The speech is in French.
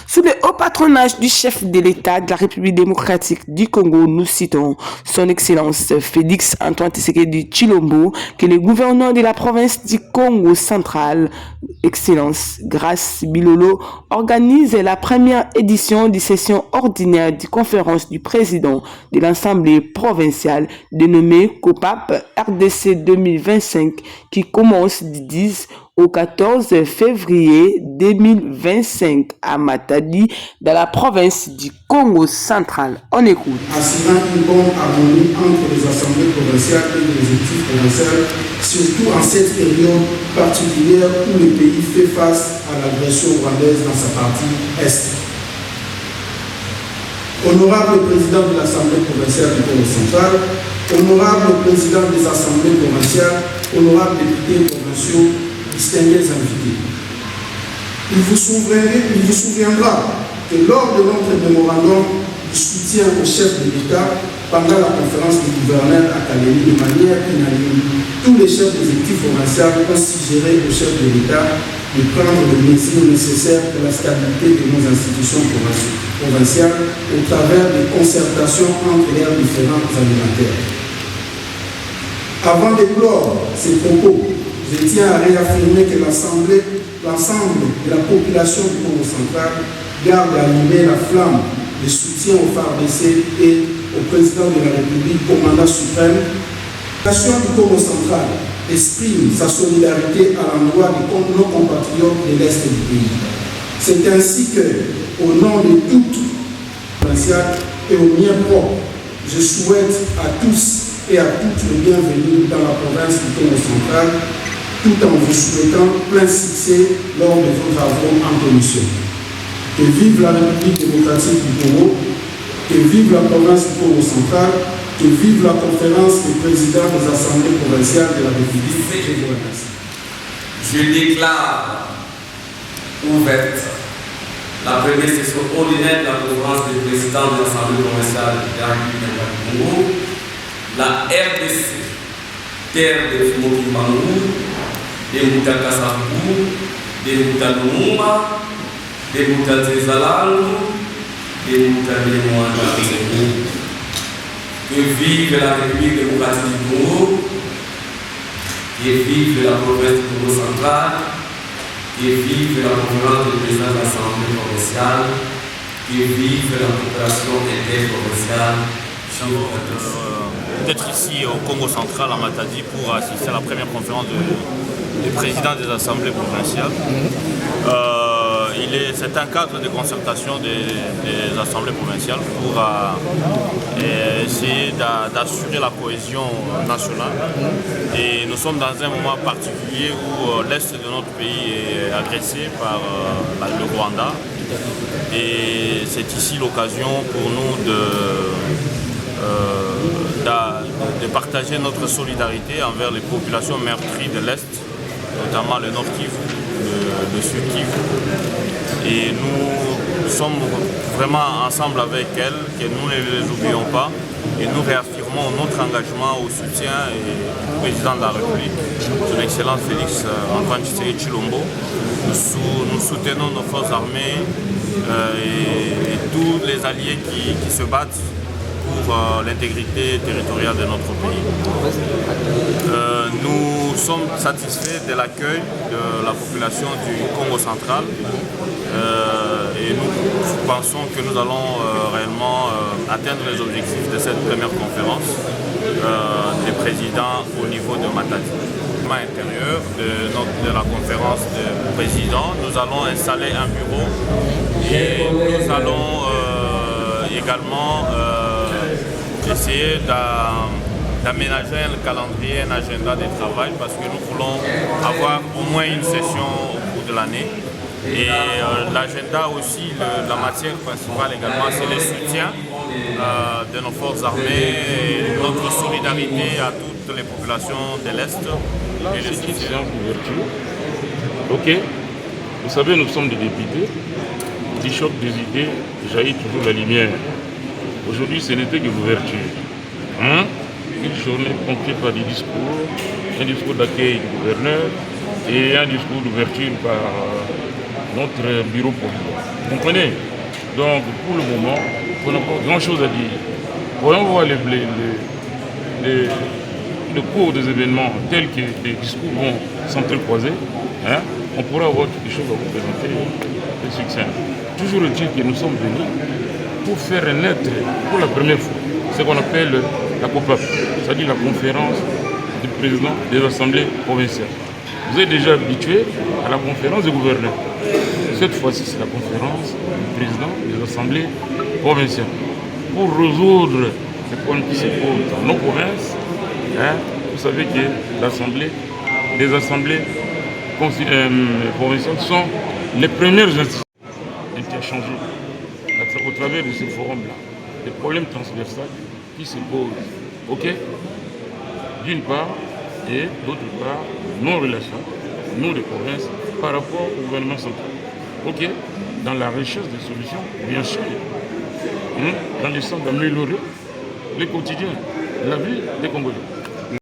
Sous le haut patronage du chef de l'État de la République démocratique du Congo, nous citons son Excellence Félix Antoine Tshisekedi Tshilombo, que le gouverneur de la province du Congo central, Excellence Grace Bilolo, organise la première édition de session ordinaire de conférence du président de l'Assemblée provinciale dénommée COPAP RDC 2025 qui commence du 10 au 14 février 2025 à Matadi, dans la province du Congo central. On écoute. Assurant une bonne harmonie entre les assemblées provinciales et les exécutifs provinciaux, surtout en cette période particulière où le pays fait face à l'agression rwandaise dans sa partie Est. Honorable président de l'Assemblée provinciale du Congo central, honorable président des assemblées provinciales, honorable députés provinciaux, distingués invités. Il vous souviendra que lors de notre mémorandum du soutien au chef de l'État pendant la conférence du gouverneur à Kalemi de manière unanime, tous les chefs d'exécutif provincial ont suggéré au chef de l'État de prendre les mesures nécessaires pour la stabilité de nos institutions provinciales au travers des concertations entre leurs différents animateurs. Avant de clore ces propos, je tiens à réaffirmer que l'ensemble de la population du Congo central garde allumée la flamme de soutien au FARDC et au président de la République, commandant suprême. La nation du Congo central exprime sa solidarité à l'endroit de nos compatriotes de l'Est du pays. C'est ainsi que, au nom de toutes les provinciales et au mien propre, je souhaite à tous et à toutes le bienvenue dans la province du Congo central, tout en vous souhaitant plein succès lors de vos travaux en commission. Que vive la République démocratique du Congo, que vive la province du Congo central, que vive la conférence des présidents des assemblées provinciales de la République. Je vous remercie. Je déclare ouverte la première session ordinaire de la conférence des présidents des assemblées provinciales de la République du Congo, la RDC, terre de Fimokimangu, de Moutakasabou, de Moutalumumba, de Moutatezalangu, de Moutalemouanda. Que vive la République démocratique du Congo, que vive la province du Congo central, que vive la conférence des présidents de l'Assemblée provinciale, que vive la coopération interprovinciale. D'être ici au Congo central, à Matadi, pour assister à la première conférence des présidents des assemblées provinciales. C'est un cadre de concertation des assemblées provinciales pour essayer d'assurer la cohésion nationale. Et nous sommes dans un moment particulier où l'Est de notre pays est agressé par le Rwanda. Et c'est ici l'occasion pour nous de partager notre solidarité envers les populations meurtries de l'Est, notamment le Nord Kivu, le Sud Kivu. Et nous sommes vraiment ensemble avec elles, que nous ne les oublions pas, et nous réaffirmons notre engagement au soutien du président de la République, son Excellence Félix Antoine Tshisekedi Tshilombo. Nous soutenons nos forces armées et tous les alliés qui se battent pour l'intégrité territoriale de notre pays. Nous sommes satisfaits de l'accueil de la population du Congo central et nous pensons que nous allons réellement atteindre les objectifs de cette première conférence des présidents au niveau de Matadi. À l'intérieur de la conférence des présidents, nous allons installer un bureau et nous allons également essayer d'aménager un calendrier, un agenda de travail parce que nous voulons avoir au moins une session au cours de l'année. Et l'agenda aussi, la matière principale également, c'est le soutien de nos forces armées et notre solidarité à toutes les populations de l'Est. Et les citoyens d'ouverture. Ok, vous savez, nous sommes des députés. Du choc des idées jaillit toujours la lumière. Aujourd'hui, ce n'était que l'ouverture. Une journée ponctuée par des discours, un discours d'accueil du gouverneur et un discours d'ouverture par notre bureau provisoire. Vous comprenez? Donc, pour le moment, on n'a pas grand-chose à dire. Voyons voir le cours des événements tels que les discours vont s'entrecroiser. Hein, on pourra avoir quelque chose à vous présenter de succès. Toujours est-il que nous sommes venus pour faire naître pour la première fois ce qu'on appelle la COPAP, c'est-à-dire la conférence du président des assemblées provinciales. Vous êtes déjà habitué à la conférence des gouverneurs. Cette fois-ci, c'est la conférence du président des assemblées provinciales. Pour résoudre les problèmes qui se posent dans nos provinces, hein, vous savez que les assemblées provinciales sont les premières institutions interchangées au travers de ce forum-là. Des problèmes transversaux qui se posent, ok, d'une part, et d'autre part, nos relations, nous les provinces, par rapport au gouvernement central. Ok, dans la recherche des solutions, bien sûr, dans le sens d'améliorer le quotidien, la vie des Congolais.